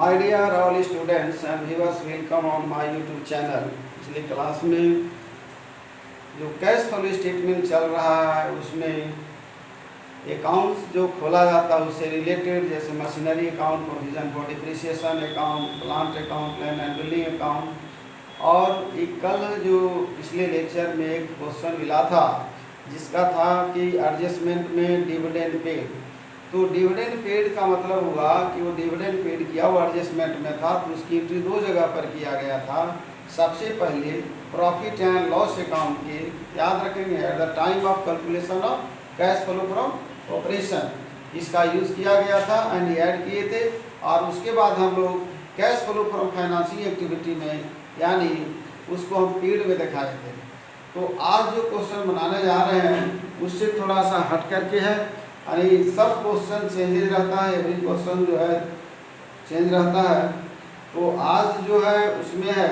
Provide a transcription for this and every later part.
My dear all students and viewers, welcome on my YouTube channel. पिछले class में जो cash flow statement चल रहा है उसमें अकाउंट्स जो खोला जाता है उससे रिलेटेड, जैसे machinery account, provision for depreciation account, plant account, land and building account. और एक कल जो पिछले लेक्चर में एक क्वेश्चन मिला था जिसका था कि एडजस्टमेंट में डिविडेंड पेड। तो डिविडेंड पेड का मतलब हुआ कि वो डिविडेंड पेड किया वो एडजस्टमेंट में था, तो उसकी एंट्री दो जगह पर किया गया था। सबसे पहले प्रॉफिट एंड लॉस अकाउंट के, याद रखेंगे, at the time of calculation of cash flow from operation, इसका यूज़ किया गया था एंड ऐड किए थे। और उसके बाद हम लोग cash flow from financing activity में, यानी उसको हम पेड में दिखाए थे। तो आज जो क्वेश्चन बनाने जा रहे हैं उससे थोड़ा सा हट करके है, यानी सब क्वेश्चन चेंजेज रहता है, एवरी क्वेश्चन जो है चेंज रहता है। तो आज जो है उसमें है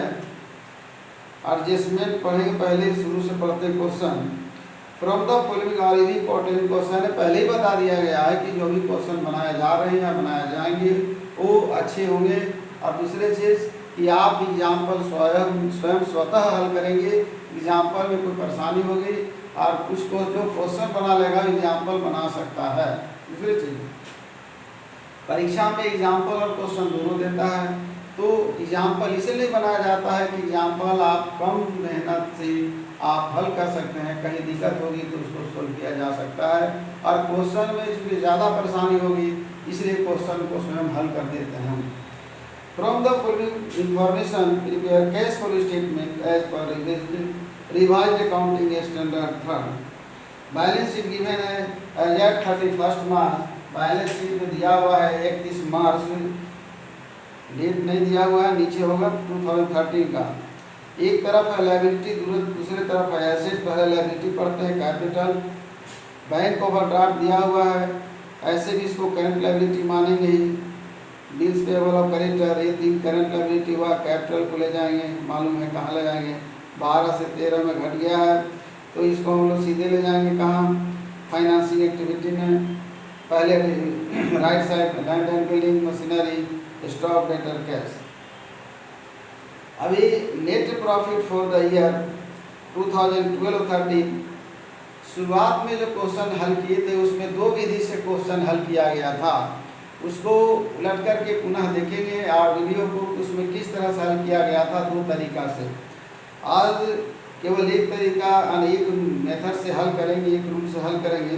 एडजस्टमेंट पढ़ेंगे, पहले शुरू से पढ़ते question from the following are is important question है। पहले ही बता दिया गया है कि जो भी क्वेश्चन बनाए जा रहे हैं या बनाए जाएंगे वो अच्छे होंगे। और दूसरी चीज़ कि आप एग्जाम्पल स्वयं स्वतः हल करेंगे, एग्जाम्पल में कोई परेशानी होगी और कुछ को जो क्वेश्चन बना लेगा एग्जाम्पल बना सकता है। दूसरी चीज़, परीक्षा में एग्जाम्पल और क्वेश्चन दोनों देता है, तो एग्जाम्पल इसलिए बनाया जाता है कि एग्जाम्पल आप कम मेहनत से आप हल कर सकते हैं, कहीं दिक्कत होगी तो उसको सोल्व किया जा सकता है। और क्वेश्चन में चूँकि ज़्यादा परेशानी होगी इसलिए क्वेश्चन को स्वयं हल कर देते हैं। From the following information prepare cash flow statement as per revised accounting standard third. Balance sheet given है as at 31 March. Balance sheet में दिया हुआ है 31 मार्च, डेट नहीं दिया हुआ है, नीचे होगा 2013 का। एक तरफ है लायबिलिटी, दूसरे तरफ है एसेट। पहले लायबिलिटी पढ़ते हैं, कैपिटल। बैंक ओवरड्राफ्ट दिया हुआ है, ऐसे भी इसको करंट लायबिलिटी मानेंगे ही। बिल्स पेएबल ऑफ क्रेडिटर, ये 3 करंट लायबिलिटी हुआ, कैपिटल को ले जाएंगे, मालूम है कहाँ ले जाएंगे, 12 से 13 में घट गया है तो इसको हम लोग सीधे ले जाएंगे कहाँ, फाइनेंसिंग एक्टिविटी में। पहले right side land and building, machinery, stock, debtor, cash. अभी net profit for the year 2012-13 शुरुआत में जो क्वेश्चन हल किए थे उसमें दो विधि से क्वेश्चन हल किया गया था, उसको उलट करके पुनः देखेंगे और वीडियो को उसमें किस तरह से हल किया गया था, दो तरीका से। आज केवल एक तरीका यानी एक मेथड से हल करेंगे, एक रूल से हल करेंगे।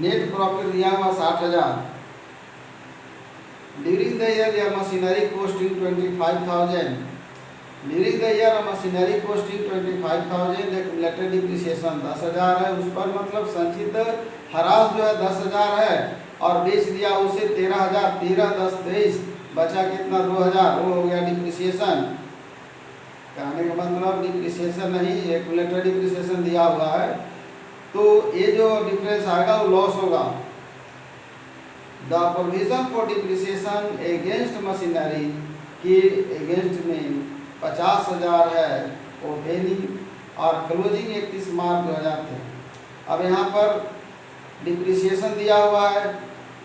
नेट प्रॉफिट दिया हुआ 60,000 ड्यूरिंग द ईयर या machinery costing 25,000। During the year machinery costing 25,000, accumulated depreciation 10,000 है, उस पर मतलब संचित हरास जो है 10,000 है और बेच दिया उसे 13,000, 13, 10, 23, बचा कितना 2,000, वो हो गया डिप्रिसिएशन। कहने का मतलब डिप्रिसिएशन नहीं, एक्युमुलेटेड डिप्रिसिएशन दिया हुआ है, तो ये जो डिफरेंस आएगा वो लॉस होगा। The provision for depreciation against machinery के अगेंस्ट में 50,000 है ओपनिंग और क्लोजिंग 31 मार्च 2000 थे। अब यहाँ पर डिप्रिसिएशन दिया हुआ है,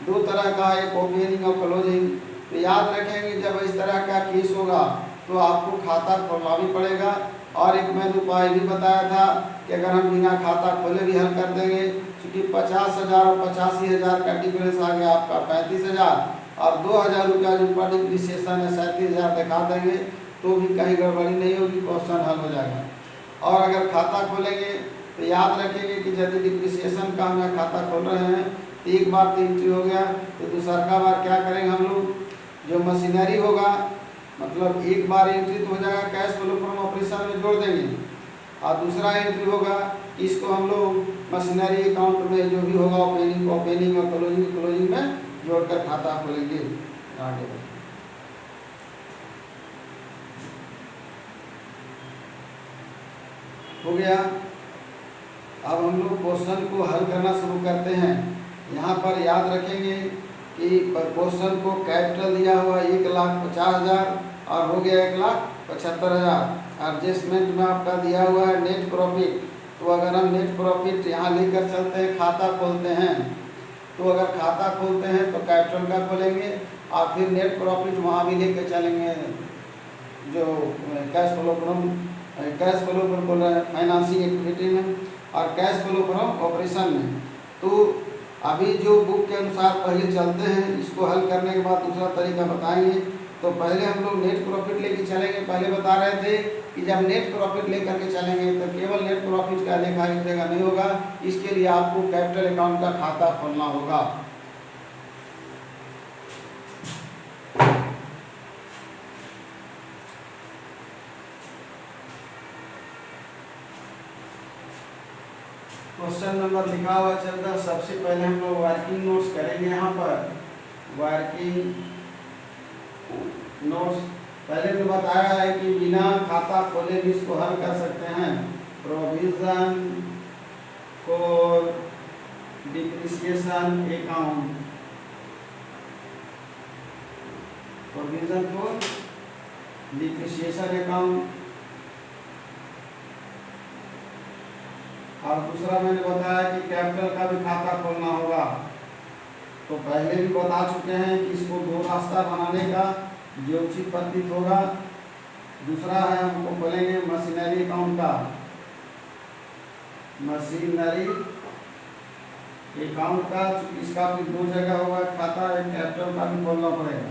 दो तरह का, एक ओपनिंग और क्लोजिंग। तो याद रखेंगे जब इस तरह का केस होगा तो आपको खाता खोलना भी पड़ेगा। और एक मैंने उपाय भी बताया था कि अगर हम बिना खाता खोले भी हल कर देंगे, क्योंकि 50,000 और 85,000 का डिफरेंस आ गया आपका 35,000 और 2,000 रुपया जो ऊपर डिप्रिसिएशन है 37,000 दिखा देंगे तो भी कहीं गड़बड़ी नहीं होगी, क्वेश्चन हल हो जाएगा। और अगर खाता खोलेंगे तो याद रखेंगे कि यदि डिप्रिसिएशन का हम खाता खोल रहे हैं तो एक बार तो एंट्री हो गया, तो दूसरा का बार क्या करेंगे हम लोग, जो मशीनरी होगा मतलब एक बार एंट्री तो हो जाएगा, कैश फ्लो फ्रॉम ऑपरेशन में जोड़ देंगे, और दूसरा एंट्री होगा इसको हम लोग मशीनरी अकाउंट में जो भी होगा ओपनिंग और क्लोजिंग में जोड़कर खाता खोलेंगे। आगे हो गया। अब हम लोग क्वेश्चन को हल करना शुरू करते हैं। यहाँ पर याद रखेंगे कि क्वेश्चन को कैपिटल दिया हुआ 1,50,000 और हो गया 1,75,000। एडजस्टमेंट में आपका दिया हुआ है नेट प्रॉफिट, तो अगर हम नेट प्रॉफिट यहाँ लेकर चलते हैं, खाता खोलते हैं, तो अगर खाता खोलते हैं तो कैपिटल का खोलेंगे और फिर नेट प्रॉफिट वहाँ भी लेके चलेंगे, जो cash flow from cash flow पर बोल रहे हैं फाइनेंसिंग एक्टिविटी में और कैश फ्लो फ्रॉम ऑपरेशन में। तो अभी जो बुक के अनुसार पहले चलते हैं, इसको हल करने के बाद दूसरा तरीका बताएंगे। तो पहले हम लोग नेट प्रॉफिट लेके चलेंगे। पहले बता रहे थे कि जब नेट प्रॉफिट लेकर के चलेंगे तो केवल नेट प्रॉफिट का लेखा लिखेगा नहीं होगा, इसके लिए आपको कैपिटल अकाउंट का खाता खोलना होगा। क्वेश्चन नंबर लिखा हुआ चलता है। सबसे पहले हम लोग वर्किंग नोट्स करेंगे। यहाँ पर वर्किंग नोट्स पहले तो बताया है कि बिना खाता खोले भी इसको हल कर सकते हैं। Provision for depreciation account, provision for depreciation account. और दूसरा मैंने बताया कि कैपिटल का भी खाता खोलना होगा। तो पहले भी बता चुके हैं कि इसको दो रास्ता बनाने का जो उचित प्रतीत होगा। दूसरा है हमको खोलेंगे मशीनरी अकाउंट का, मशीनरी अकाउंट का, इसका भी दो जगह होगा खाता, एक कैपिटल का भी खोलना पड़ेगा।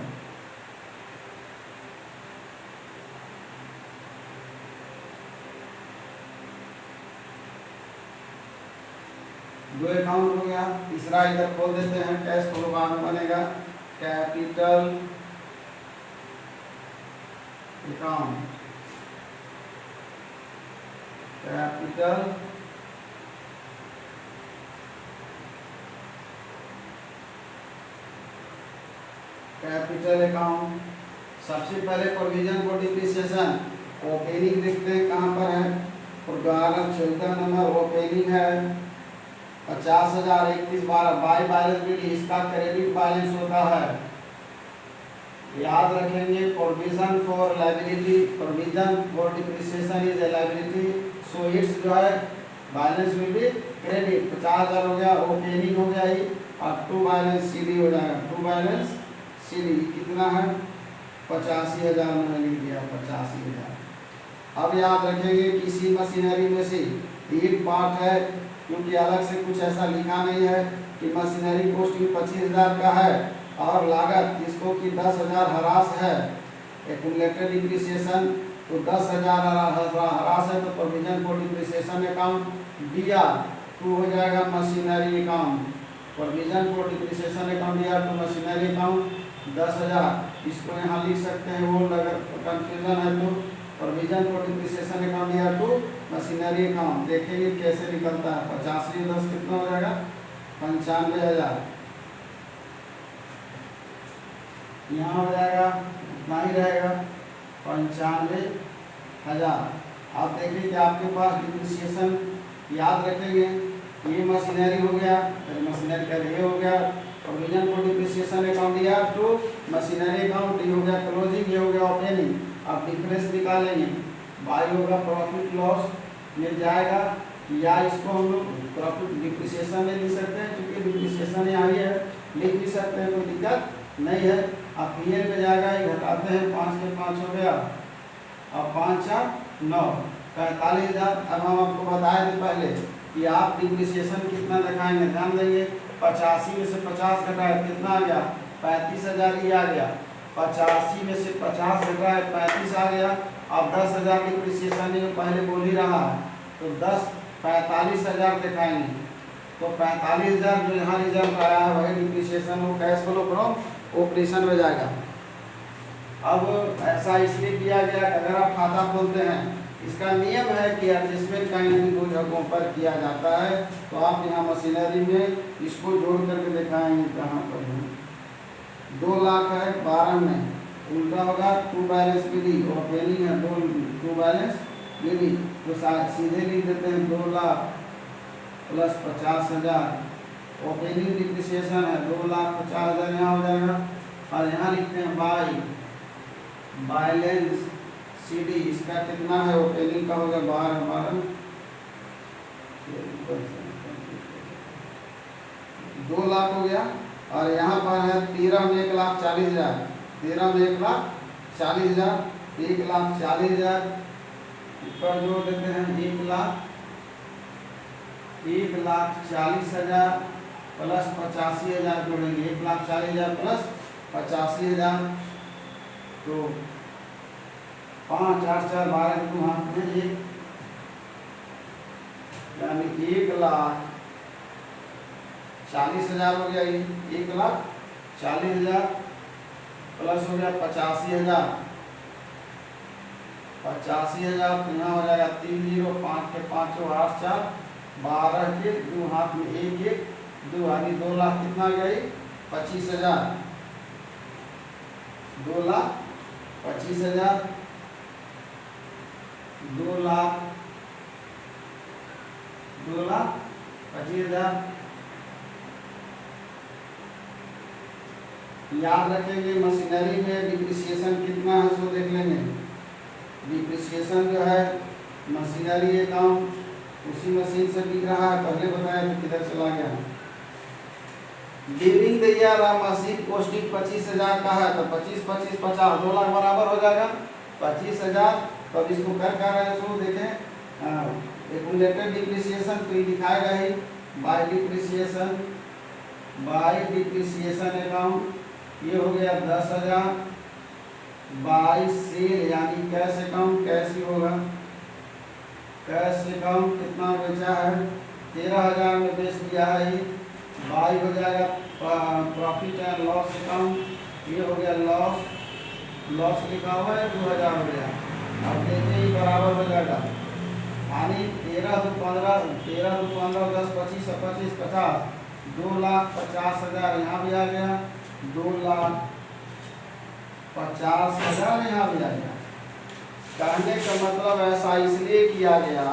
दो अकाउंट हो गया। तीसरा इधर खोल देते हैं, कैश फ्लो बाद में बनेगा capital account, capital capital account. सबसे पहले प्रोविजन फॉर डिप्रिसिएशन ओपनिंग देखते हैं कहाँ पर है। उदाहरण 14 नंबर ओपनिंग है 50,031 बाई बैलेंस बिल, इसका क्रेडिट बैलेंस होता है। याद रखेंगे provision for liability, provision for depreciation is a liability, so it's जो है बैलेंस विल बी क्रेडिट। 50,000 हो गया, ओपनिंग हो गया ही, और टू बैलेंस सीडी हो जाएगा। टू बैलेंस सीडी कितना है 85,000 मैंने लिख दिया, 85,000। अब याद रखेंगे किसी मशीनरी में से एक पार्ट है, क्योंकि अलग से कुछ ऐसा लिखा नहीं है कि मशीनरी कॉस्टिंग 25,000 का है और लागत जिसको कि 10,000 हरास है, एक्यूमुलेटेड डिप्रिसिएशन तो 10,000 हरास है, तो provision for depreciation account DR2 हो जाएगा machinery account. Provision for depreciation account DR2 machinery account 10,000, इसको यहाँ लिख सकते हैं। वो अगर कंफ्यूजन है तो provision for depreciation account DR2 machinery account देखेंगे कैसे निकलता है। 85 में 10 कितना हो जाएगा 95,000। यहाँ हो जाएगा इतना ही रहेगा 95,000। आप देखिए कि आपके पास डिप्रिसिएशन याद रखेंगे, ये मशीनरी हो गया, मशीनरी का ये हो गया। Provision for depreciation account DR2 machinery account, ये हो गया क्लोजिंग, ये हो गया ओपनिंग। अब डिफरेंस निकालेंगे, बाई होगा प्रॉफिट लॉस मिल जाएगा, या इसको हम लोग प्रॉफिट डिप्रिसिएशन में लिख सकते हैं, क्योंकि डिप्रिसिएशन यहाँ ही है, लिख भी सकते हैं, कोई दिक्कत नहीं है। अब पीएल में जाएगा, ये घटाते हैं 5 के 5 हो गया, अब 5 4 9 45,000। अब हम आपको बताए थे पहले कि आप डिप्रिसिएशन कितना दिखाएंगे, ध्यान देंगे। 85 में से 50 घटाए कितना आ गया 35,000 ही आ गया। 85 में से 50 घटाए 35 आ गया। अब 10,000 डिप्रिसिएशन में पहले बोल ही रहा है, तो 45,000 दिखाएंगे। तो 45,000 जो यहाँ रिजल्ट आया है वही डिप्रिसिएशन वो कैश फ्लो फ्रॉम ऑपरेशन में जाएगा। अब ऐसा इसलिए किया गया कि अगर आप खाता खोलते हैं, इसका नियम है कि एडजस्टमेंट कहीं नहीं दो जगहों पर किया जाता है। तो आप यहाँ मशीनरी में इसको जोड़ करके दिखाएंगे कहाँ पर है। 2 लाख है 12 में, उल्टा होगा टू बैलेंस बिली, ओपनिंग है टू बैलेंस बिली, तो सीधे लिख देते हैं 2 लाख प्लस 50,000। ओपनिंग डिप्रिसिएशन है 2,50,000 यहाँ हो जाएगा, और यहाँ लिखते हैं बाई बैलेंस सीडी, इसका कितना है ओपनिंग का होगा 12 2 लाख हो गया, और यहाँ पर है 13 में 1,40,000, 13 में 1,40,000, 1,40,000 पर जोड़ देते हैं 1,40,000 प्लस 85,000 जोड़ेंगे, 1,40,000 प्लस 85,000 तो 5 8 4 12 2 हाथ में 1 यानी 1,40,000 हो गया। 1,40,000 प्लस हो गया 85,000, 85,000 तो यहाँ हो जाएगा 3 0 5 के 5 8 4 12 के 2 हाथ में 1 1 2 यानी 2 लाख कितना गई 25,000, 2,25,000, 2,25,000। याद रखेंगे मशीनरी में डिप्रिसिएशन कितना है सो देख लेंगे। डिप्रिसिएशन जो है मशीनरी अकाउंट उसी मशीन से बिक रहा है, पहले बताया तो किधर चला गया। During the year machine costing 25,000 का है तो 25 25 50 2 लाख बराबर हो जाएगा 25,000। तो अब इसको कर रहे हैं सो देखें एक्यूमुलेटेड डिप्रिसिएशन तो ये दिखाएगा ही बाय डिप्रिसिएशन अकाउंट ये हो गया 10,000 बाय सेल यानी कैश अकाउंट, कैश ही होगा। कैश अकाउंट कितना बेचा है 13,000 में बेच दिया है ये, बाय हो जाएगा प्रॉफिट एंड लॉस अकाउंट ये हो गया लॉस लिखा हुआ है 2,000 हो गया। अब देखते ही बराबर हो जाएगा यानी 13 2 15 10 25 25 50 2,50,000 यहाँ भी आ गया, 2,50,000 यहाँ भी आ गया। कहने का मतलब ऐसा इसलिए किया गया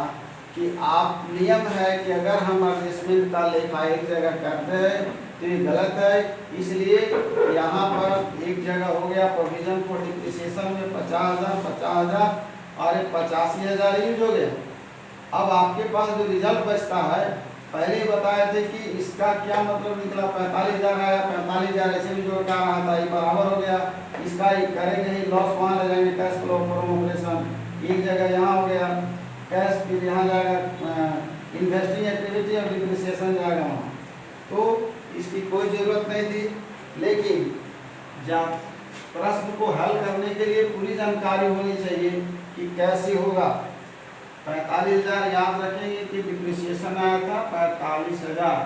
कि आप नियम है कि अगर हम एडजस्टमेंट का लेखा एक जगह करते हैं तो ये गलत है, इसलिए यहाँ पर एक जगह हो गया प्रोविजन फॉर डिप्रिसिएशन में 50,000 और 85,000 यूज हो गया। अब आपके पास जो रिजल्ट बचता है पहले ही बताए थे कि इसका क्या मतलब निकला 45,000 आया, 45,000 ऐसे भी जोड़ कर रहा था ये बराबर हो गया। इसका करेंगे ही लॉस वहाँ ले जाएंगे कैश फ्लो फ्रॉम ऑपरेशन एक जगह यहाँ हो गया कैश, फिर यहाँ जाएगा इन्वेस्टिंग एक्टिविटी और डिप्रिसिएशन जाएगा वहाँ, तो इसकी कोई ज़रूरत नहीं थी। लेकिन जब प्रश्न को हल करने के लिए पूरी जानकारी होनी चाहिए कि कैसे होगा। 45,000 याद रखेंगे कि डिप्रिसिएशन आया था 45,000।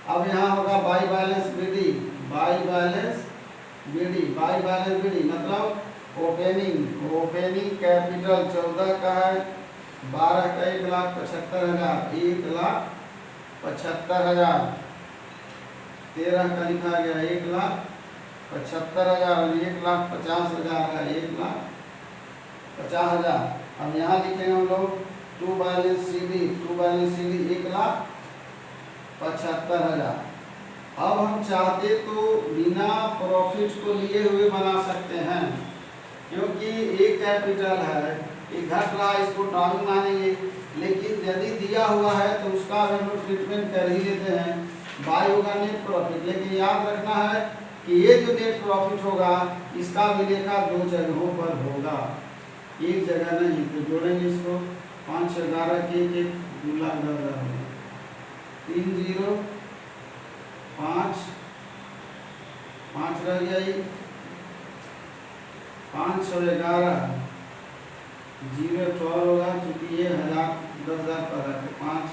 अब यहाँ होगा बाई बैलेंस बीडी मतलब ओपनिंग कैपिटल 14 का है, 12 का 1,75,000 1,75,000, 13 का लिखा गया 1,75,000 1,50,000 है 1,50,000। अब यहाँ लिखेंगे हम लोग टू बैलेंस सीडी 1,75,000। अब हम चाहते तो बिना प्रॉफिट को लिए हुए बना सकते हैं क्योंकि एक कैपिटल है ये घट रहा है इसको डाउन मानेंगे, लेकिन यदि दिया हुआ है तो उसका हम लोग ट्रीटमेंट कर ही लेते हैं, बाय होगा नेट प्रॉफिट। लेकिन याद रखना है कि ये जो नेट प्रॉफिट होगा इसका भी लेखा 2 जगहों पर होगा, एक जगह नहीं। तो जोड़ेंगे इसको 5 11 के 2,10,000 होगा 3 0 5 5 रह गया ये 5 6 11 0 12 होगा क्योंकि ये 10,000 पर है तो 5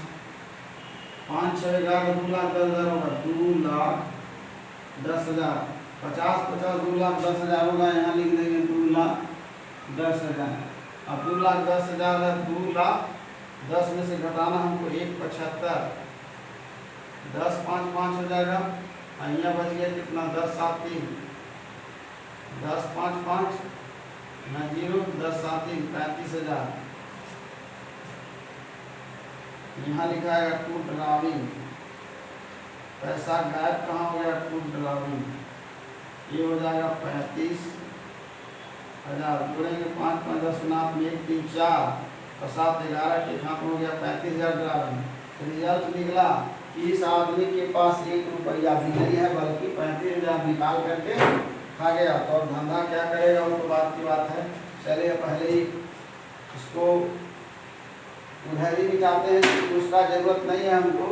5 6 11 2,10,000 होगा 2,10,000 50 50 2,10,000 होगा, यहाँ लिख देंगे 2,10,000। अब 2,10,000 है 2,10,000 में से घटाना हमको 1,75 10 5 5 हो जाएगा। यहाँ बच गया कितना 10 7 3 10 5 5 यहाँ 0 10 7 3 35,000। यहाँ लिखा है टू ड्राविंग, पैसा गायब कहाँ हो गया टू ड्राविंग, ये हो जाएगा 35,000। जोड़ेंगे 5 5 10 नाप में 1 3 4 और 7 11 के खाप हो गया 35,000 ड्राविंग। रिजल्ट निकला इस आदमी के पास 1 रुपया भी नहीं है, बल्कि 35,000 निकाल करके खा गया। तो अब धंधा क्या करेगा, वो तो बात की बात है। चलिए पहले ही इसको उधर ही निकालते हैं, क्योंकि उसका जरूरत नहीं है हमको,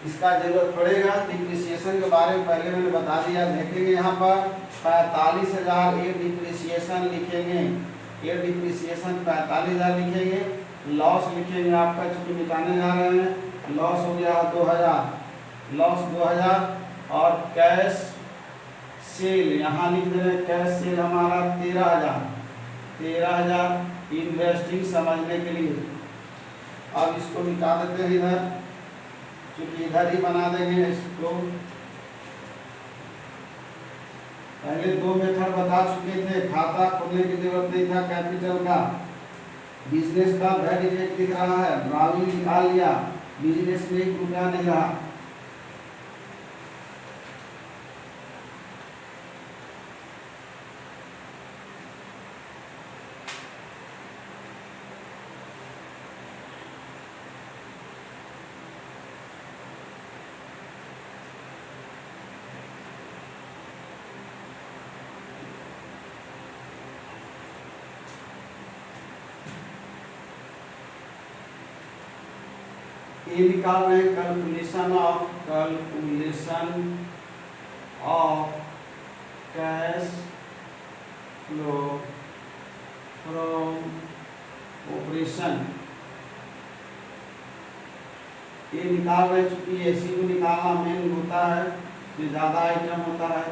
इसका जरूरत पड़ेगा। डिप्रिसिएशन के बारे में पहले मैंने बता दिया। देखेंगे यहाँ पर 45,000 ये डिप्रिसिएशन लिखेंगे, ये डिप्रिसिएशन 45,000 लिखेंगे। लॉस लिखेंगे आपका, चूंकि मिटाने जा रहे हैं, लॉस हो गया 2,000, लॉस 2,000। और कैश सेल यहाँ लिख दे रहे हैं, कैश सेल हमारा 13,000 इन्वेस्टिंग समझने के लिए। अब इसको मिटा देते हैं इधर, क्योंकि इधर ही बना देंगे इसको। पहले 2 मेथड बता चुके थे, खाता खोलने की जरूरत नहीं था कैपिटल का। बिजनेस का वैट इफेक्ट दिख रहा है, ड्राविंग निकाल लिया, बिजनेस में 1 रुपया नहीं रहा। ये निकाल रहे हैं calculation of cash flow from operation. ये निकाल रहे हैं, चूंकि ऐसी को निकालना मेन होता है, जो ज़्यादा आइटम होता है।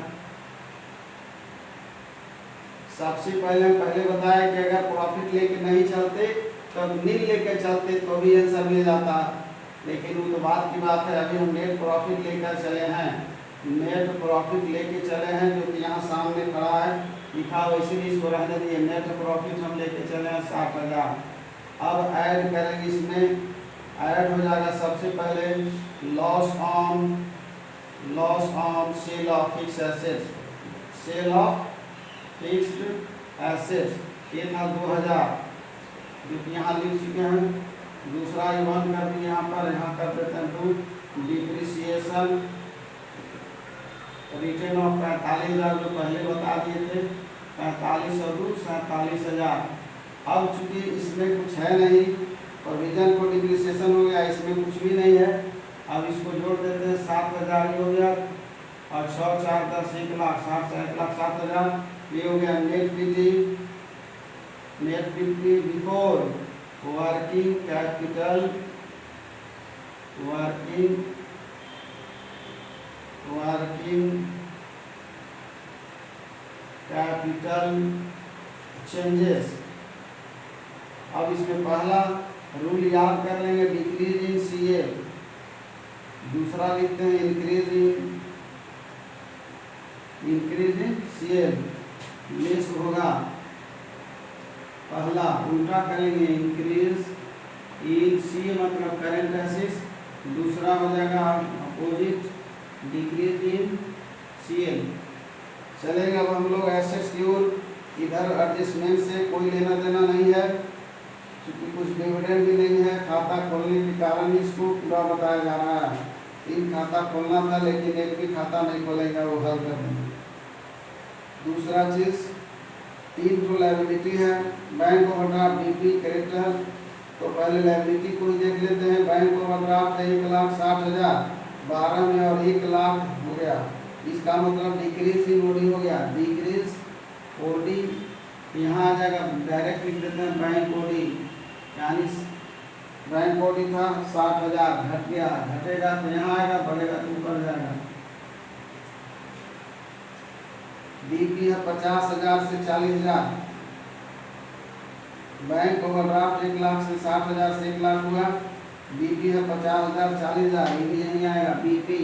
सबसे पहले बताया कि अगर प्रॉफिट लेके नहीं चलते तो नील लेके चलते तो भी आंसर मिल जाता, लेकिन वो तो बात की बात है। अभी हम नेट प्रॉफिट लेकर चले हैं, नेट प्रॉफिट लेके चले हैं, जो कि यहाँ सामने खड़ा है लिखा, वैसे भी इसको रहने दिए। नेट प्रॉफिट हम लेके चले हैं 60,000। अब ऐड करेंगे, इसमें ऐड हो जाएगा सबसे पहले loss on sale of fix assets, sale of fixed assets. ये था 2,000, जो कि यहाँ लिख चुके हैं। दूसरा इवन कर दिए यहाँ पर, यहाँ कर देते हैं 2। डिप्रिसिएशन रिटर्न ऑफ 45,000 जो पहले बता दिए थे, 45 और 2 47,000। अब चूंकि इसमें कुछ है नहीं, प्रोविजन को डिप्रिसिएशन हो गया, इसमें कुछ भी नहीं है। अब इसको जोड़ देते हैं, 7,000 हो गया, और 6 4 10 1 लाख 60 से 1,07,000। ये हो गया net PT before working capital, working capital changes. अब इसमें पहला रूल याद कर लेंगे, डिक्रीज इन सीएल। दूसरा लिखते हैं इंक्रीज इन सीएल, लेस होगा। पहला उल्टा करेंगे, इंक्रीज इन सी मतलब करेंट एसेट्स, दूसरा हो जाएगा अपोजिट डिक्रीज इन सीएल। चलेगा। अब हम लोग एसेट्स की ओर, इधर एडजस्टमेंट से कोई लेना देना नहीं है, क्योंकि कुछ डिविडेंड भी नहीं है। खाता खोलने के कारण इसको पूरा बताया जा रहा है। 3 खाता खोलना था, लेकिन एक भी खाता नहीं खोलेगा, वो हल कर देंगे। दूसरा चीज़ 3 जो लायबिलिटी है, बैंक ओवरड्राफ्ट, डीपी, क्रेडिटर। तो पहले लायबिलिटी को ही देख लेते हैं। बैंक ओवरड्राफ्ट है 1,60,000, 12 में और 1 लाख हो गया। इसका मतलब डिक्रीज इन ओडी हो गया, डिक्रीज ओडी। यहाँ आ जाएगा, डायरेक्ट लिख देते हैं बैंक ओडी, यानी बैंक ओडी था 60,000, घट गया, घटेगा तो यहाँ आएगा, बढ़ेगा तो ऊपर जाएगा। डीपी है 50,000 से 40,000, बैंक ओवरड्राफ्ट 1 लाख से 60,000 से 1 लाख हुआ। बीपी है 50,000 40,000, ये भी यहीं आएगा। बीपी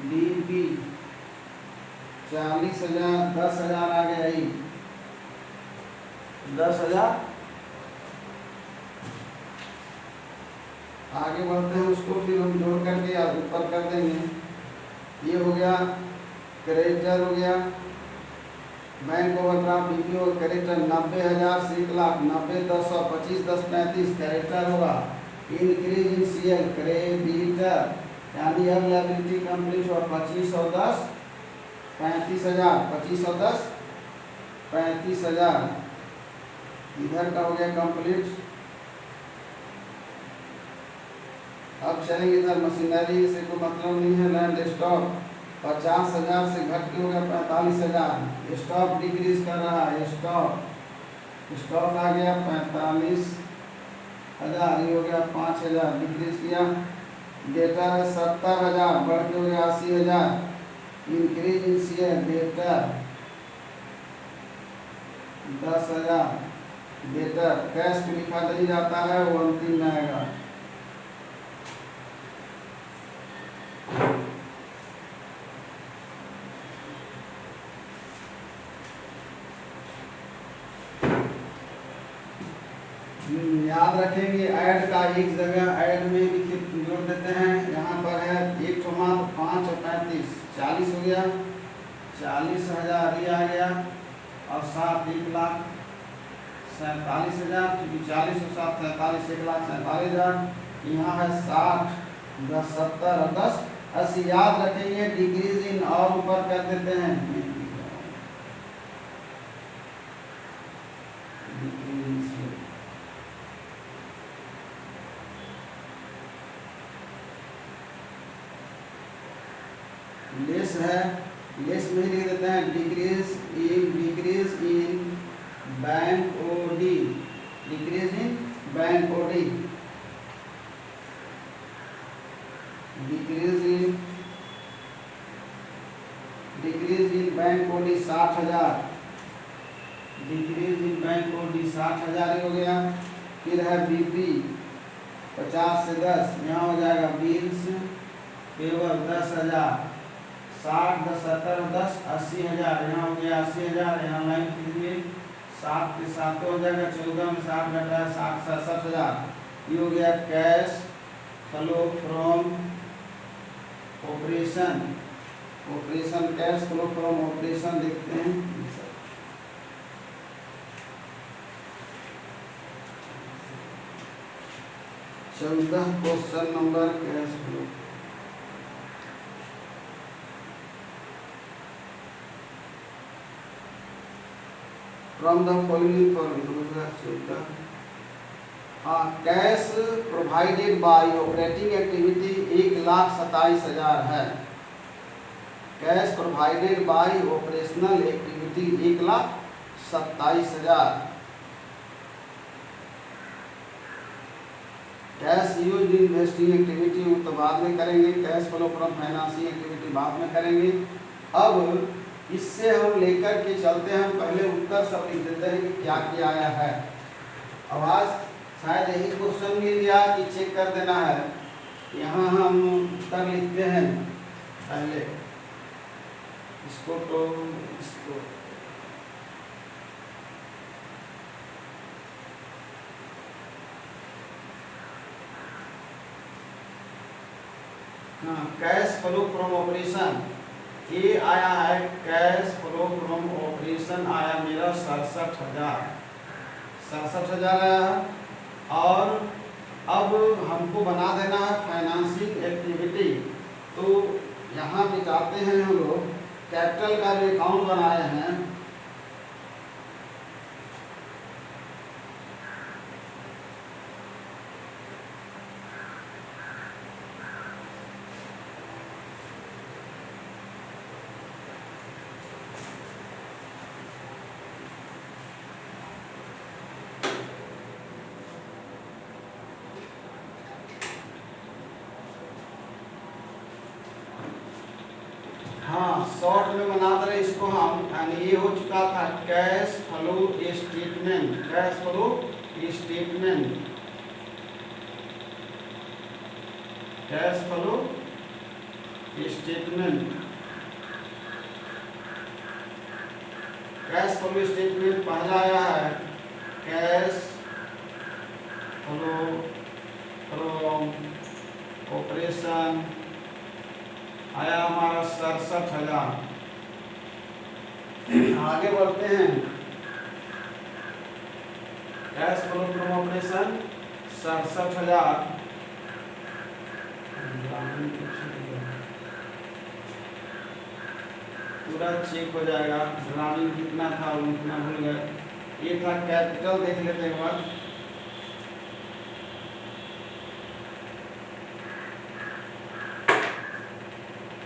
डीपी 40,000 10,000 आ गया, ही 10,000। आगे बढ़ते हैं, उसको फिर हम जोड़ करके या ऊपर कर देंगे। ये हो गया क्रेडिटर, हो गया बैंक ओवरड्राफ्ट, डीपी और क्रेडिटर 90,000 से 1 लाख, 90 10 125 10 35 क्रेडिटर होगा। इंक्रीज इन सीएल क्रेडिटर, यानी अब लायबिलिटी कंप्लीट हुआ 2510 35,000, 2510 35,000, इधर का हो गया कंप्लीट। अब चलेंगे इधर मशीनरी से कोई मतलब नहीं है। लैंड स्टॉक 50,000 से घट के हो गया 45,000। स्टॉक डिक्रीज कर रहा है, स्टॉक आ गया 45,000, ये हो गया 5,000 डिक्रीज किया। डेटा है 70,000 बढ़ के हो गया 80,000। Increase in share data 10,000। Data cache को लिखा नहीं जाता है, वो अंतिम में आएगा। याद रखेंगे ऐड का एक जगह ऐड में लिखित जोड़ देते हैं। यहाँ पर है एक मात्र 5 और 35 40 हो गया, 40,000 ये आ गया और 7 1,47,000, क्योंकि 40 और 7 47 1,47,000। यहाँ है 60 10 70 और 10 80। याद रखेंगे डिक्रीज इन और ऊपर कर देते हैं लेस है, लेस में लिख देते हैं decrease in bank OD, decrease in bank OD, decrease in bank OD 60,000, decrease in bank OD 60,000 हो गया। फिर है बीपी 50 से 10, यहाँ हो जाएगा 20 पेवर 10,000, 60 10 70 10 80,000, यहाँ हो गया 80,000। यहाँ लाइन कीजिए 7 के 7 हो जाएगा, 14 में 7 घटा है 60 67,000। ये हो गया cash flow from operation, cash flow from operation देखते हैं। 14 question number cash flow. From the following cash provided by operating activity 1,27,000 है। Cash provided by operational activity 1,27,000। Cash use investing activity तो बाद में करेंगे, cash flow from financing activity बाद में करेंगे। अब इससे हम लेकर के चलते हैं, पहले उत्तर सब लिख देते हैं कि क्या क्या आया है। अब आज शायद यही क्वेश्चन मिल गया कि चेक कर देना है। यहाँ हम उत्तर लिखते हैं पहले इसको, तो इसको हाँ, कैश फ्लो फ्रॉम ऑपरेशन ये आया है। कैश फ्लो फ्रॉम ऑपरेशन आया मेरा 67,000 आया है। और अब हमको बना देना है फाइनेंसिंग एक्टिविटी। तो यहाँ पे जाते हैं हम लोग, कैपिटल का जो अकाउंट बनाए हैं शॉर्ट में बना दे रहे इसको हम, यानी ये हो चुका था cash flow statement, cash flow statement, cash flow statement. Cash flow statement पहला आया है कैश फ्लो फ्रॉम ऑपरेशन आया हमारा 67,000। आगे बढ़ते हैं, कैश फ्लो फ्रॉम ऑपरेशन 67,000। पूरा चेक हो जाएगा। ड्राइंग कितना था वो इतना भूल गए। ये था कैपिटल, देख लेते हैं एक बार।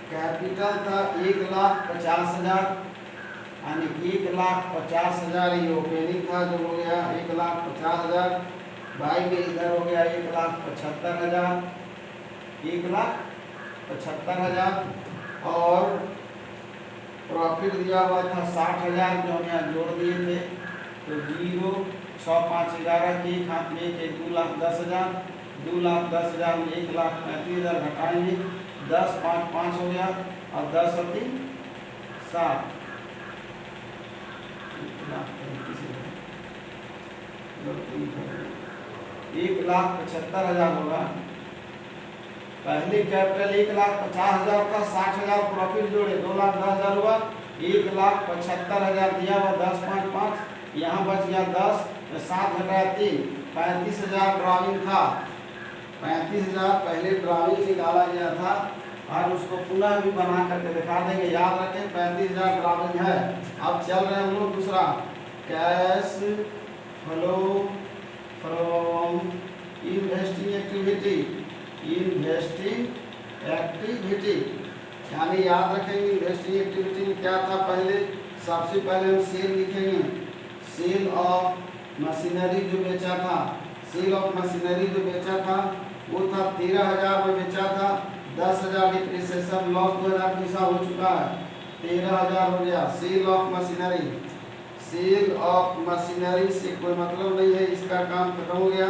कैपिटल था 1,50,000, यानी 1,50,000 ये ओपनिंग था जो हो गया 1,50,000। बाई में इधर हो गया 1,75,000, 1,75,000। और प्रॉफिट दिया हुआ था 60,000 जो हम यहाँ जोड़ दिए थे। तो 0, 6, 5, 11 के हाथ में 2,10,000, 2,10,000 में 1,35,000 घटाएंगे, 10, 5, 5 हो गया और 10 और 3 7, 1,75,000 होगा। पहले कैपिटल 1,50,000 का 60,000 प्रॉफिट जोड़े 2,10,000 हुआ, 1,75,000 दिया हुआ 10, 5, 5, यहाँ बच गया 10, 7 घटाया 3, 35,000 ड्राइंग था। 35,000 पहले ड्राइंग निकाला गया था और उसको पुनः भी बना करके दिखा देंगे। याद रखें 35,000 ड्राइंग है। अब चल रहे हैं हम लोग दूसरा, cash flow from investing activity. Investing activity यानी याद रखेंगे इन्वेस्टिंग एक्टिविटी में क्या था। पहले सबसे पहले हम सेल लिखेंगे, सेल ऑफ मशीनरी जो बेचा था, सेल ऑफ मशीनरी जो बेचा था वो था 13,000 में बेचा था। 10,000 डिप्रिसिएशन लॉस 2,000 पैसा हो चुका है, 13,000 हो गया। Sale of machinery, sale of machinery से कोई मतलब नहीं है, इसका काम खत्म हो गया।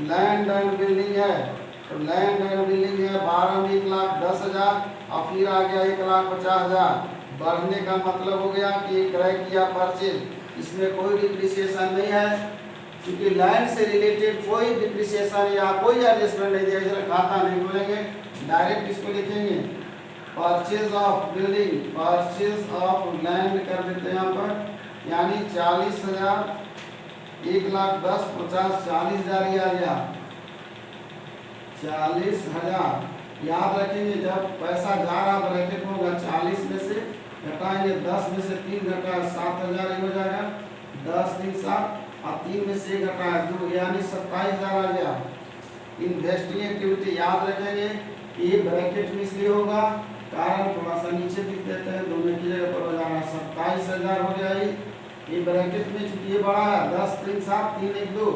लैंड एंड बिल्डिंग है, तो लैंड एंड बिल्डिंग है 12 में 1,10,000 और फिर आ गया 1,50,000। बढ़ने का मतलब हो गया कि क्रय किया परचेज, इसमें कोई डिप्रिसिएशन नहीं है क्योंकि लैंड से रिलेटेड कोई डिप्रिसिएशन या कोई एडजस्टमेंट नहीं दिया, इसलिए खाता नहीं खोलेंगे, डायरेक्ट इसको लिखेंगे purchase of building, purchase of land कर देते हैं यहाँ पर, यानी 40,000, 1,10,000, 50, 40,000 ये आ गया 40,000। याद रखेंगे जब पैसा जा रहा ब्रैकेट में होगा 40 में से घटाएंगे 10 में से 3 घटा 7,000 हो जाएगा, 10, 3, 7 और 3 में से घटाया 2 यानी 27,000 आ गया। इन्वेस्टिंग एक्टिविटी याद रखेंगे ये ब्रैकेट में इसलिए होगा कारण थोड़ा सा नीचे लिख देते हैं, दोनों की जगह पर हो जाना 27,000 हो गया। ये ब्रैकेट में चूंकि ये बड़ा है 10, 3, 7, 3, 1, 2।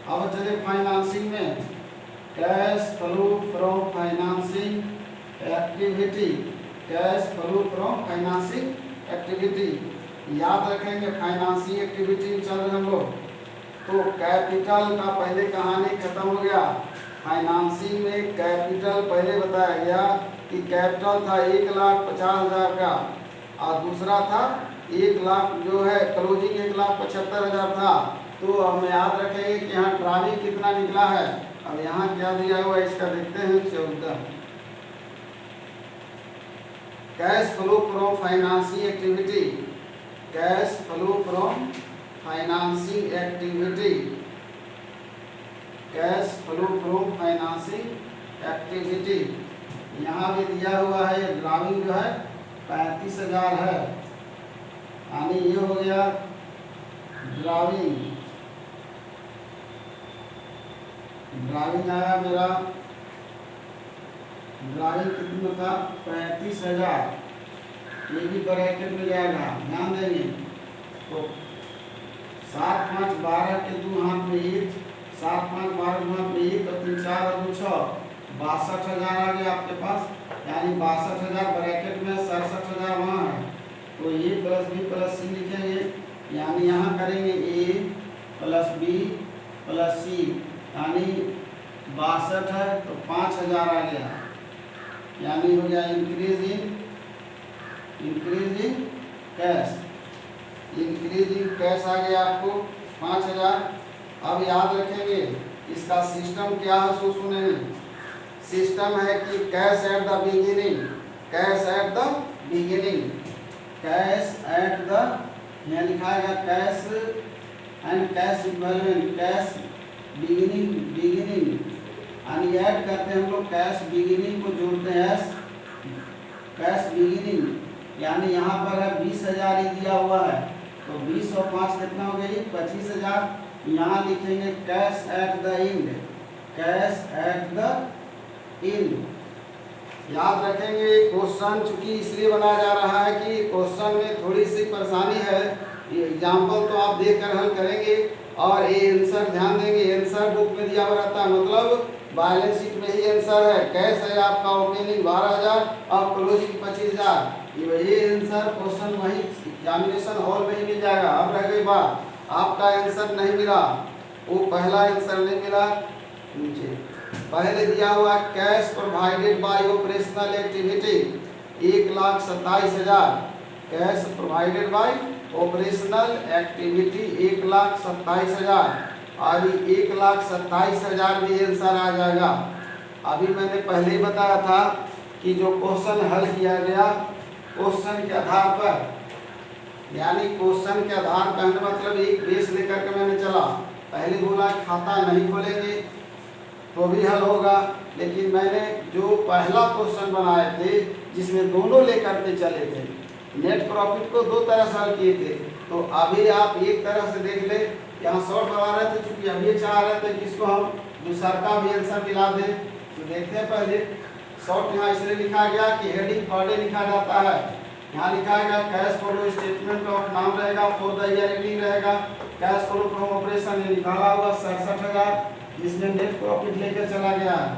अब चले फाइनेंसिंग में, cash flow from financing activity, cash flow from financing activity. याद रखेंगे फाइनेंसिंग एक्टिविटी में चल रहे हम लोग, तो कैपिटल का पहले कहानी खत्म हो गया। फाइनेंसिंग में कैपिटल पहले बताया गया कि कैपिटल था 1,50,000 का और दूसरा था 1,00,000 जो है क्लोजिंग 1,75,000 था। तो हम याद रखेंगे कि यहाँ ड्राइंग कितना निकला है। अब यहाँ क्या दिया हुआ है इसका देखते हैं 14। Cash flow from financing activity, cash flow from financing activity, cash flow from financing activity. यहाँ भी दिया हुआ है ड्राइंग जो है 35,000 है, यानी ये हो गया ड्राइंग। ड्राइंग आया मेरा, ड्राइंग कितना था 35,000, ये भी ब्रैकेट में जाएगा, ध्यान देंगे। तो 7, 5, 12 के 2 हाथ में 1, 7, 5, 12 2 हाथ में 1 और 3, 4 और 2, 6, 62,000 आ गया आपके पास, यानी 62,000 ब्रैकेट में, 67,000 वहाँ है। तो ए प्लस बी प्लस सी लिखेंगे, यानी यहाँ करेंगे ए प्लस बी प्लस सी, यानी 62 है तो 5,000 आ गया, यानी हो गया increase in cash, increase in cash आ गया आपको 5,000। अब याद रखेंगे इसका सिस्टम क्या है सो सुनेंगे। सिस्टम है कि cash at the beginning, cash at the beginning, cash at the, यहाँ लिखाएगा cash and cash equivalent, cash beginning यानी ऐड करते हैं हम लोग, कैश बिगिनिंग को जोड़ते हैं एस कैश बिगिनिंग, यानी यहाँ पर है 20,000 ही दिया हुआ है, तो 20 और 5 कितना हो गई 25,000। यहाँ लिखेंगे cash at the end, cash at the end. याद रखेंगे क्वेश्चन चूंकि इसलिए बनाया जा रहा है कि क्वेश्चन में थोड़ी सी परेशानी है, ये एग्जाम्पल तो आप देखकर हल करेंगे और ये आंसर ध्यान देंगे, आंसर बुक में दिया हुआ रहता है, मतलब बैलेंस शीट में ही आंसर है। कैश है आपका ओपनिंग 12,000 और क्लोजिंग 25,000, ये आंसर क्वेश्चन वही एग्जामिनेशन हॉल में ही मिल जाएगा। अब रह गई बात, आपका आंसर नहीं मिला, वो पहला आंसर नहीं मिला, नीचे पहले दिया हुआ cash provided by operational activity 1,27,000, cash provided by operational activity 1,27,000, और 1,27,000 भी आंसर आ जाएगा। अभी मैंने पहले ही बताया था कि जो क्वेश्चन हल किया गया क्वेश्चन के आधार पर, यानी क्वेश्चन के आधार पर मतलब एक बेस लेकर के मैंने चला। पहले बोला खाता नहीं खोलेंगे तो भी हल होगा, लेकिन मैंने जो पहला क्वेश्चन बनाए थे जिसमें दोनों लेकर के चले थे, नेट प्रॉफिट को 2 तरह से हल किए थे, तो अभी आप एक तरह से देख ले, यहाँ शॉर्ट बना रहे थे, चूंकि अभी चाह रहे थे कि इसको हम दूसरा का भी आंसर मिला दें, तो देखते हैं पहले शॉर्ट यहाँ इसलिए लिखा गया कि हेडिंग पर डे लिखा जाता है, यहाँ लिखा गया कैश फ्लो स्टेटमेंट ऑफ नाम रहेगा, फॉर द ईयर एंडिंग रहेगा, कैश फ्लो फ्रॉम ऑपरेशन ये निकाला हुआ 67,000, जिसमें नेट प्रॉफिट लेकर चला गया है।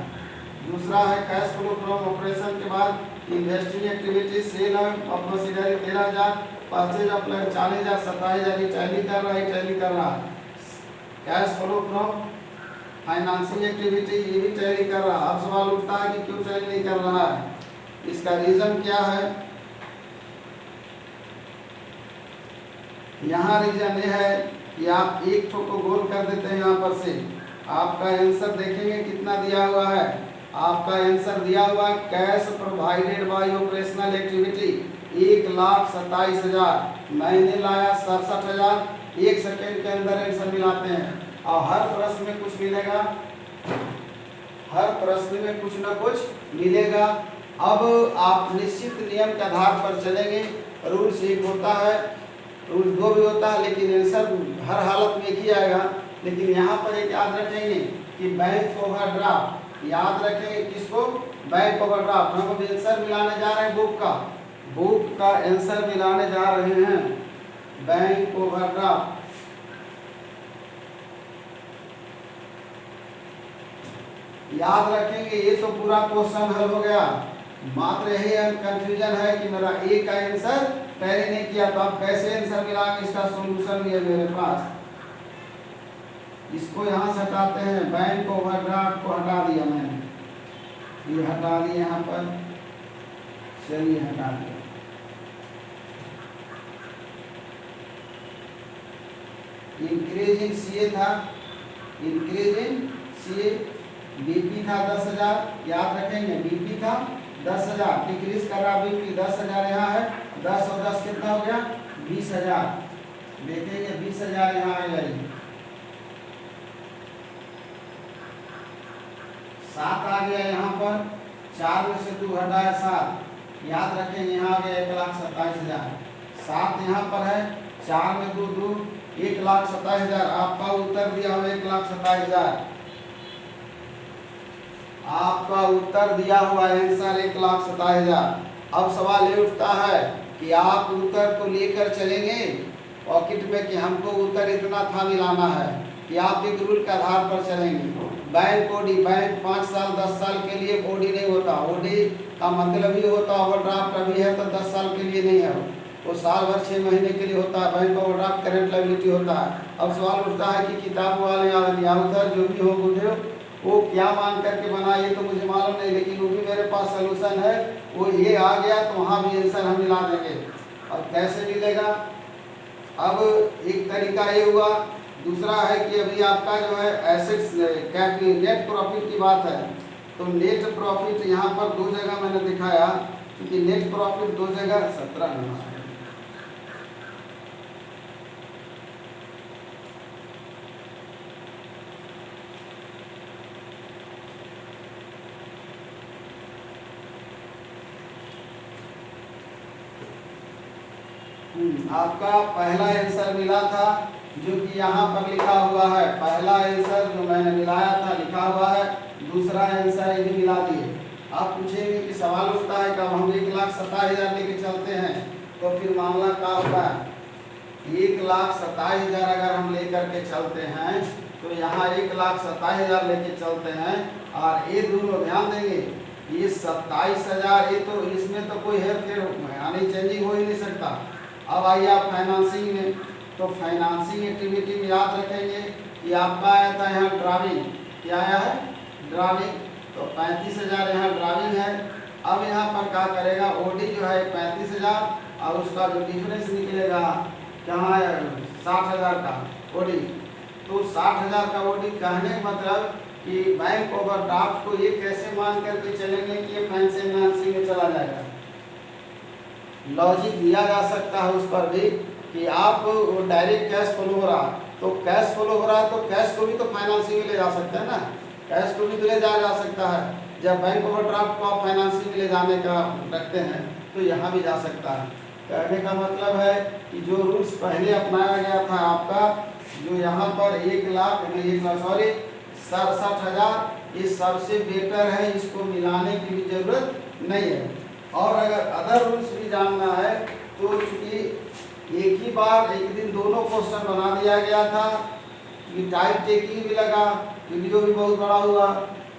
दूसरा है कैश फ्लो फ्रॉम ऑपरेशन के बाद investing activity sale of machinery 13,000, purchase of land 40,000, 27,000 tally कर रहा है, टैली कर रहा है। Cash flow from financing activity ये भी टैली कर रहा है। अब सवाल उठता है कि क्यों टैली नहीं कर रहा है, इसका रीजन क्या है? यहाँ रीजन ये है कि आप एक ठो को गोल कर देते हैं, यहाँ पर से आपका आंसर देखेंगे कितना दिया हुआ है। आपका आंसर दिया हुआ है cash provided by operational activity 1,27,000, मैंने लाया 67,000। 1 सेकेंड के अंदर आंसर मिलाते हैं और हर प्रश्न में कुछ मिलेगा, हर प्रश्न में कुछ ना कुछ मिलेगा। अब आप निश्चित नियम के आधार पर चलेंगे। रूल्स एक होता है, रूल्स 2 भी होता है, लेकिन आंसर हर हालत में एक ही आएगा। लेकिन यहाँ पर एक याद रखेंगे कि बैंक ओवरड्राफ्ट, याद रखेंगे किसको? Bank overdraft. हम अब आंसर मिलाने जा रहे हैं बुक का आंसर मिलाने जा रहे हैं, बैंक ओवरड्राफ्ट। याद रखेंगे ये तो पूरा क्वेश्चन हल हो गया, मात्र यही कंफ्यूजन है कि मेरा ए का आंसर टैली नहीं किया, तो आप कैसे आंसर मिलाएंगे? इसका सॉल्यूशन भी है मेरे पास। इसको यहाँ से हटाते हैं, बैंक ओवरड्राफ्ट को हटा दिया मैंने, ये हटा दिया यहाँ पर, चलिए हटा दिया। इंक्रीज इन सीए था, इंक्रीज इन सीए, बीपी था 10,000, याद रखेंगे बीपी था 10,000, डिक्रीज कर रहा बीपी 10,000 यहाँ है, 10 और 10 कितना हो गया 20,000। देखेंगे 20,000 यहाँ आ जाएगी, 7 आ गया यहाँ पर, 4 में से 2 हटाया 7, याद रखेंगे यहाँ आ गया 1,27,000। 7 यहाँ पर है, 4 में 2 2, 1,27,000। आपका उत्तर दिया हुआ 1,27,000, आपका उत्तर दिया हुआ आंसर 1,27,000। अब सवाल ये उठता है कि आप उत्तर को लेकर चलेंगे पॉकेट में कि हमको उत्तर इतना था मिलाना है, कि आप एक रूल के आधार पर चलेंगे। बैंक ओडी, बैंक 5 साल 10 साल के लिए ओडी नहीं होता, ओडी का मतलब ही होता ओवरड्राफ्ट अभी है तो 10 साल के लिए नहीं है, वो साल भर 6 महीने के लिए होता है। बैंक ओवरड्राफ्ट करंट लायबिलिटी होता है। अब सवाल उठता है कि किताब वाले या उधर जो भी हो बुझे वो क्या मान करके बना, ये तो मुझे मालूम नहीं, लेकिन वो भी मेरे पास सोल्यूशन है, वो ये आ गया तो वहाँ भी आंसर हम मिला देंगे। और कैसे मिलेगा? अब एक तरीका ये हुआ, दूसरा है कि अभी आपका जो है एसेट्स नेट प्रॉफिट की बात है, तो नेट प्रॉफिट यहाँ पर 2 जगह मैंने दिखाया, क्योंकि नेट प्रॉफिट 2 जगह 17 में है। आपका पहला आंसर मिला था जो कि यहाँ पर लिखा हुआ है, पहला आंसर जो मैंने मिलाया था लिखा हुआ है, दूसरा आंसर ये भी मिला दिए। आप पूछेंगे कि सवाल उठता है कब हम 1,27,000 लेके चलते हैं तो फिर मामला क्या होता है। 1,27,000 अगर हम लेकर के चलते हैं तो यहाँ 1,27,000 लेके चलते हैं और ये दोनों ध्यान देंगे ये 27,000 ये तो इसमें तो कोई हेर फेर यानी चेंजिंग हो ही नहीं सकता। अब आइए आप फाइनेंसिंग में, तो फाइनेंसिंग एक्टिविटी में याद रखेंगे कि आपका आया था यहाँ ड्राइविंग, क्या आया है ड्राइविंग, तो 35,000 यहाँ ड्राइविंग है। अब यहाँ पर क्या करेगा ओडी जो है 35,000 और उसका जो डिफरेंस निकलेगा कहाँ है 60,000 का ओडी, तो 60,000 का ओडी कहने का मतलब कि बैंक ओवरड्राफ्ट को ये कैसे मान करके चलेंगे कि ये फाइनेंसिंग में चला जाएगा। लॉजिक दिया जा सकता है उस पर भी कि आप डायरेक्ट कैश फ्लो हो रहा, तो कैश फ्लो हो रहा है तो कैश को भी तो फाइनेंसिंग में ले जा सकते हैं ना, कैश को भी तो ले जाया जा सकता है। जब बैंक ओवरड्राफ्ट को आप फाइनेंसिंग में ले जाने का रखते हैं तो यहाँ भी जा सकता है। कहने का मतलब है कि जो रूल्स पहले अपनाया गया था आपका, जो यहाँ पर 1,67,000 ये सबसे बेटर है, इसको मिलाने की भी जरूरत नहीं है। और अगर अदर रूल्स भी जानना है तो चूँकि एक ही बार एक दिन दोनों क्वेश्चन बना दिया गया था, कि टाइप टेकिंग भी लगा, वीडियो भी बहुत बड़ा हुआ,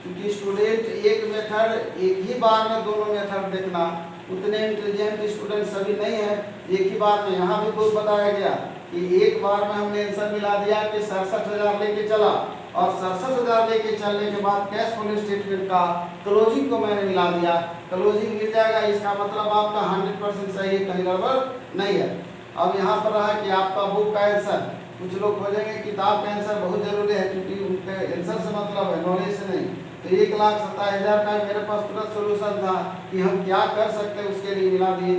क्योंकि स्टूडेंट एक मेथड एक ही बार में दोनों मेथड देखना, उतने इंटेलिजेंट स्टूडेंट सभी नहीं है। एक ही बार में यहाँ भी बहुत बताया गया कि एक बार में हमने आंसर मिला दिया कि 67,000 लेके चला और 67,000 लेके चलने के बाद कैश फ्लो स्टेटमेंट का क्लोजिंग को मैंने मिला दिया, क्लोजिंग मिल जाएगा, इसका मतलब आपका 100% सही है, कहीं गड़बड़ नहीं है। अब यहाँ पर रहा कि आपका बुक का आंसर, कुछ लोग खोजेंगे किताब का आंसर बहुत जरूरी है क्योंकि उनके आंसर से मतलब है नॉलेज से नहीं। तो 1,27,000 का मेरे पास तुरंत सोल्यूशन था कि हम क्या कर सकते हैं, उसके लिए मिला दिए।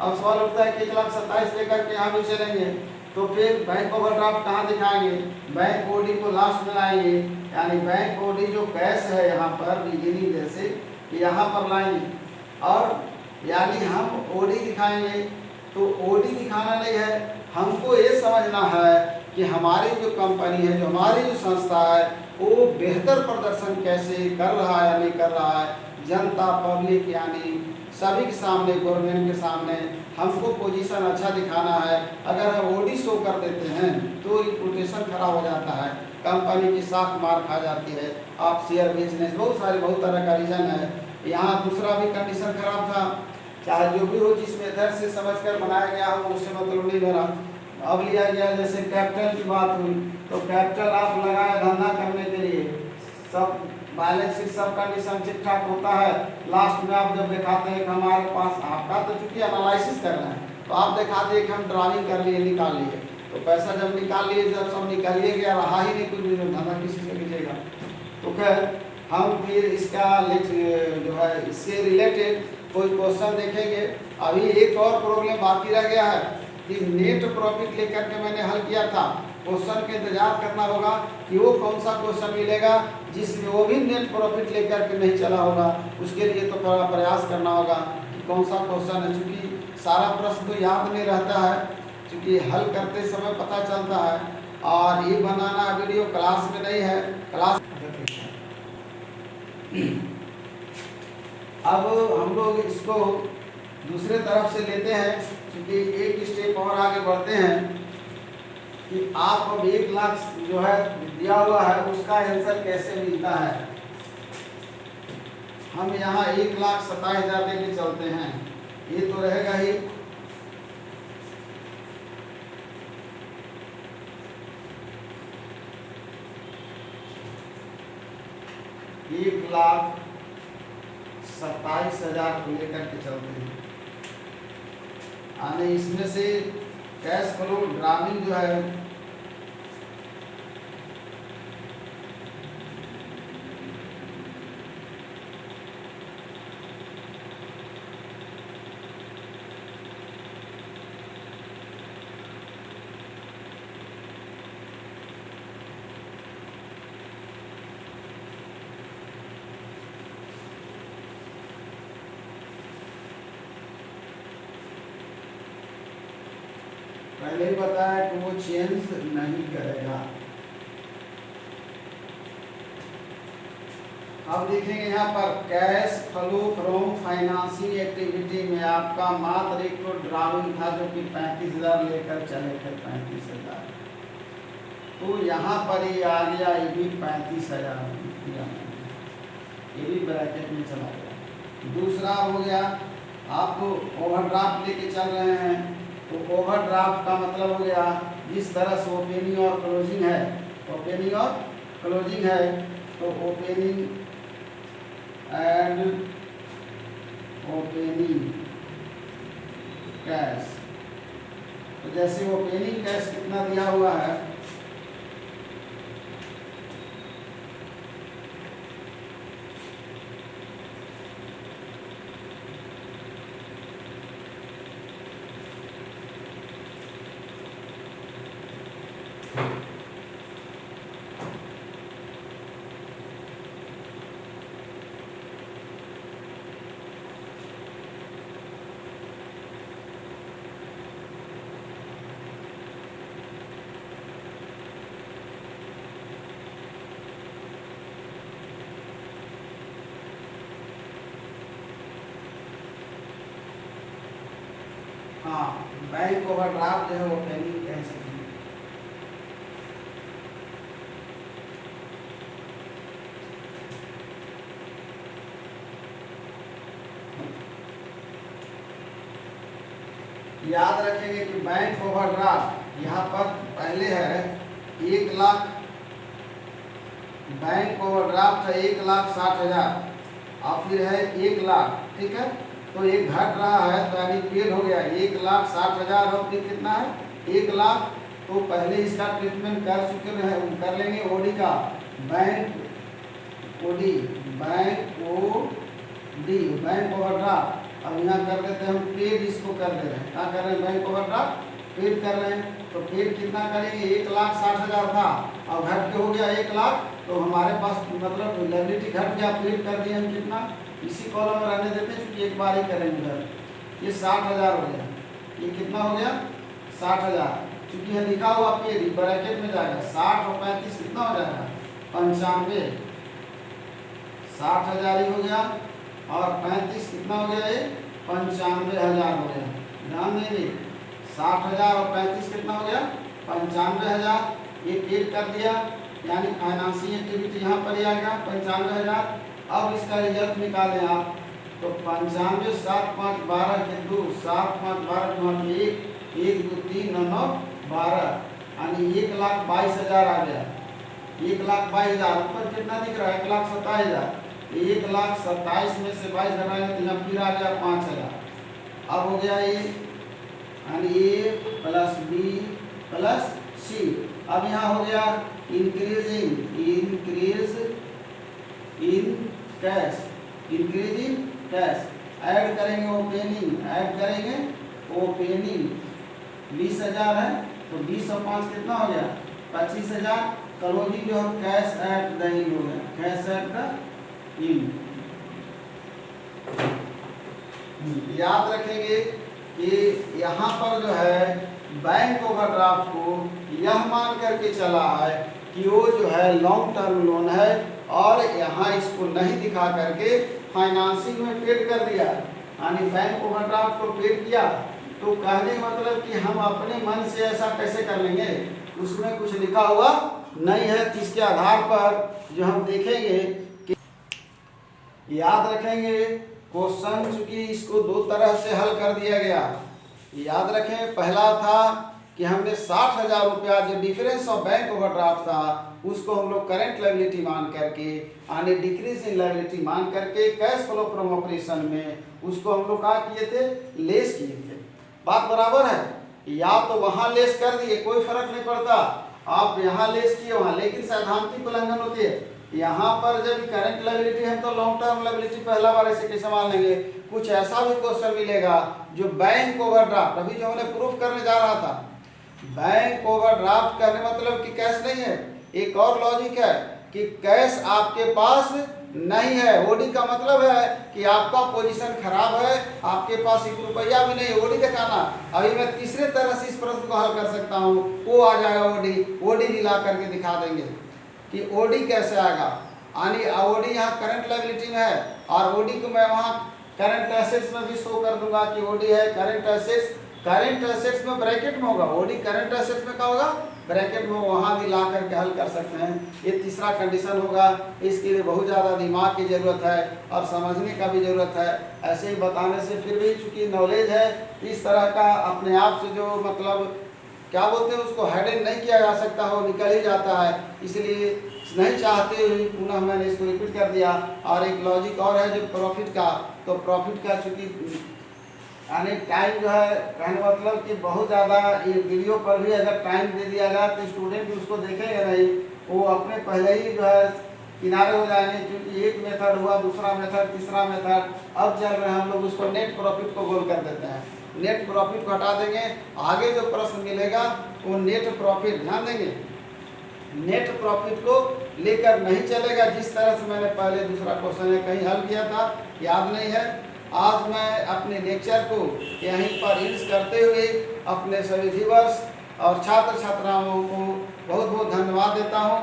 अब सवाल उठता है कि 1,27,000 लेकर के यहाँ भी चलेंगे तो फिर बैंक ओवरड्राफ्ट कहाँ दिखाएंगे, बैंक ओडी को लास्ट में लाएंगे, यानी बैंक ओडी जो कैश है यहाँ पर बिगिनिंग जैसे यहाँ पर लाएंगे और यानी हम ओडी दिखाएंगे। तो ओडी दिखाना नहीं है, हमको ये समझना है कि हमारी जो कंपनी है, जो हमारी जो संस्था है वो बेहतर प्रदर्शन कैसे कर रहा है या नहीं कर रहा है, जनता पब्लिक यानी सभी के सामने, गवर्नमेंट के सामने हमको पोजीशन अच्छा दिखाना है। अगर हम ओडी शो कर देते हैं तो रिपुटेशन खराब हो जाता है, कंपनी की साख मार खा जाती है, आप शेयर बिजनेस बहुत तरह का रीज़न है। यहाँ दूसरा भी कंडीशन खराब था, चाहे जो भी हो जिस मेथड से समझकर बनाया गया हो उससे मतलब नहीं मेरा। अब लिया गया जैसे कैपिटल की बात हुई तो कैपिटल आप लगाए धंधा करने के लिए, सब बैलेंस शीट सब कंडीशन ठीक ठाक होता है, लास्ट में आप जब दिखाते हैं कि हमारे पास आपका तो चूंकि एनालिसिस करना है तो आप दिखाते हैं कि हम ड्राइंग कर लिए निकाल लिए, तो पैसा जब निकाल लिए जब सब निकालिए गया रहा ही नहीं कुछ धंधा किसी से लीजिएगा। तो खैर हम फिर इसका जो है इससे रिलेटेड कोई क्वेश्चन देखेंगे। अभी एक और प्रॉब्लम बाकी रह गया है कि नेट प्रॉफिट लेकर के मैंने हल किया था, क्वेश्चन के इंतजार करना होगा कि वो कौन सा क्वेश्चन मिलेगा जिसमें वो भी नेट प्रॉफिट लेकर के नहीं चला होगा, उसके लिए तो थोड़ा प्रयास करना होगा कि कौन सा क्वेश्चन है। चूँकि सारा प्रश्न तो याद नहीं रहता है, चूँकि हल करते समय पता चलता है, और ये बनाना वीडियो क्लास में नहीं है, क्लास अब हम लोग इसको दूसरे तरफ से लेते हैं, क्योंकि एक स्टेप और आगे बढ़ते हैं कि आप अब 1 लाख जो है दिया हुआ है उसका आंसर कैसे मिलता है। हम यहाँ 1,27,000 लेके चलते हैं, ये तो रहेगा ही, एक 1,27,000 को लेकर के चलते हैं। यानी इसमें से कैश फ्लो ड्राइविंग जो है पहले ही बताया कि वो चेंज नहीं करेगा। अब देखेंगे यहाँ पर cash flow from financing activity में आपका मात्र एक तो ड्राइंग था जो कि 35,000 लेकर चले थे 35,000, तो यहाँ पर ये आ गया, ये भी 35,000 दिया मैंने, ये भी ब्रैकेट में चला गया। दूसरा हो गया, आप ओवरड्राफ्ट लेके चल रहे हैं, तो ओवरड्राफ्ट का मतलब हो गया जिस तरह से ओपनिंग और क्लोजिंग है, ओपनिंग और क्लोजिंग है, तो ओपनिंग एंड ओपनिंग कैश, तो जैसे ओपनिंग कैश कितना दिया हुआ है, हाँ बैंक ओवरड्राफ्ट जो है ओपनिंग कैश है। याद रखेंगे कि बैंक ओवरड्राफ्ट यहाँ पर पहले है 1 लाख, बैंक ओवरड्राफ्ट है 1,60,000 और फिर है 1 लाख, ठीक है, तो ये घट रहा है तो यानी पेड हो गया 1,60,000 और फिर कितना है 1 लाख, तो पहले इसका ट्रीटमेंट कर चुके हैं, कर लेंगे ओडी का, बैंक ओडी, बैंक ओवरड्राफ्ट। अब यहाँ कर देते हैं हम पेड, इसको कर दे रहे हैं, क्या कर रहे हैं, बैंक ओवरड्राफ्ट पेड कर रहे हैं, तो पेड कितना करेंगे 1,60,000 था और घट के हो गया 1 लाख, तो हमारे पास मतलब लायबिलिटी घट गया, पेड कर दिए हम कितना, इसी कॉलम में रहने देते हैं क्योंकि एक बार ही करेंगे उधर, ये 60,000 हो गया, ये कितना हो गया 60,000, चूंकि यह लिखा हुआ पेड ब्रैकेट में जाएगा, 60 और 35 कितना हो जाएगा 95, 60,000 ही हो गया और 35 कितना हो गया, ये 95,000 हो गया। ध्यान देंगे 60,000 और 35 कितना हो गया 95,000, ये पेड कर दिया, यानी फाइनेंसिंग एक्टिविटी यहाँ पर ही आएगा 95,000। अब इसका रिजल्ट निकालें आप, तो 95 7 5 12 के 2 7 5 12 9 1 1 2 3 9 9 12, यानी 1,22,000 आ गया, 1,22,000 ऊपर कितना दिख रहा है 1,27,000, 1,27,000 में से 22 घटाएंगे तो यहाँ फिर आ गया 5,000। अब हो गया ये, यानी ए प्लस बी प्लस सी। अब यहाँ हो गया increase in cash, increase in cash, add करेंगे ओपनिंग 20,000 है, तो 20 और 5 कितना हो गया 25,000, क्लोजिंग जो कैश एट द इन हो गया, कैश एट द इन। याद रखेंगे कि यहाँ पर जो है बैंक ओवरड्राफ्ट को यह मान करके चला है कि वो जो है लॉन्ग टर्म लोन है और यहाँ इसको नहीं दिखा करके फाइनेंसिंग में पेड कर दिया, यानी बैंक ओवरड्राफ्ट को पेड किया, तो कहने का मतलब कि हम अपने मन से ऐसा कैसे कर लेंगे, उसमें कुछ लिखा हुआ नहीं है, इसके आधार पर जो हम देखेंगे कि याद रखेंगे क्वेश्चन चूंकि इसको 2 तरह से हल कर दिया गया। याद रखें पहला था कि हमने 60,000 रुपया जो डिफरेंस ऑफ बैंक ओवरड्राफ्ट था उसको हम लोग करंट लायबिलिटी मान करके, यानी डिक्रीज इन लायबिलिटी मान करके कैश फ्लो फ्रॉम ऑपरेशन में उसको हम लोग क्या किए थे, लेस किए थे। बात बराबर है, या तो वहाँ लेस कर दिए कोई फर्क नहीं पड़ता, आप यहाँ लेस किए वहाँ, लेकिन सैद्धांतिक उल्लंघन होती है। यहाँ पर जब करंट लायबिलिटी है तो लॉन्ग टर्म लायबिलिटी पहला बार ऐसे कैसे मान लेंगे। कुछ ऐसा भी क्वेश्चन मिलेगा जो बैंक ओवरड्राफ्ट, अभी जो हमने प्रूफ करने जा रहा था, बैंक ओवरड्राफ्ट करने मतलब कि कैश नहीं है। एक और लॉजिक है कि कैश आपके पास नहीं है। ओडी का मतलब है कि आपका पोजीशन खराब है, आपके पास 1 रुपया भी नहीं, ओडी दिखाना। अभी मैं तीसरे तरह से इस प्रश्न को हल कर सकता हूँ, वो आ जाएगा ओडी। ओडी भी ला करके दिखा देंगे कि ओडी कैसे आएगा। यानी ओडी यहाँ करंट लायबिलिटी में है और ओडी को मैं वहाँ करंट एसेट्स में भी शो कर दूंगा कि ओडी है करंट एसेट्स। करंट एसेट्स में ब्रैकेट में होगा, ओडी करंट एसेट्स में क्या होगा, ब्रैकेट में, वहाँ भी ला करके हल कर सकते हैं। ये तीसरा कंडीशन होगा। इसके लिए बहुत ज़्यादा दिमाग की ज़रूरत है और समझने का भी ज़रूरत है। ऐसे ही बताने से फिर भी चूँकि नॉलेज है, इस तरह का अपने आप से जो मतलब क्या बोलते हैं उसको हेडिंग नहीं किया जा सकता, वो निकल ही जाता है। इसलिए नहीं चाहते हुए पुनः मैंने इसको रिपीट कर दिया। और एक लॉजिक और है जो प्रॉफिट का, तो प्रॉफिट का चूँकि यानी टाइम जो है, कहने मतलब कि बहुत ज़्यादा ये वीडियो पर भी अगर टाइम दे दिया गया तो स्टूडेंट भी उसको देखेंगे नहीं, वो अपने पहले ही जो है किनारे हो जाएंगे। क्योंकि एक मेथड हुआ, दूसरा मेथड, तीसरा मेथड, अब चल रहे हैं हम लोग उसको नेट प्रॉफिट को गोल कर देते हैं। नेट प्रॉफिट को हटा देंगे, आगे जो प्रश्न मिलेगा वो नेट प्रॉफिट, ध्यान देंगे, नेट प्रॉफिट को लेकर नहीं चलेगा। जिस तरह से मैंने पहले दूसरा क्वेश्चन कहीं हल किया था, याद नहीं है। आज मैं अपने लेक्चर को यहीं पर इंड करते हुए अपने सभी व्यूअर्स और छात्र छात्राओं को बहुत बहुत धन्यवाद देता हूँ।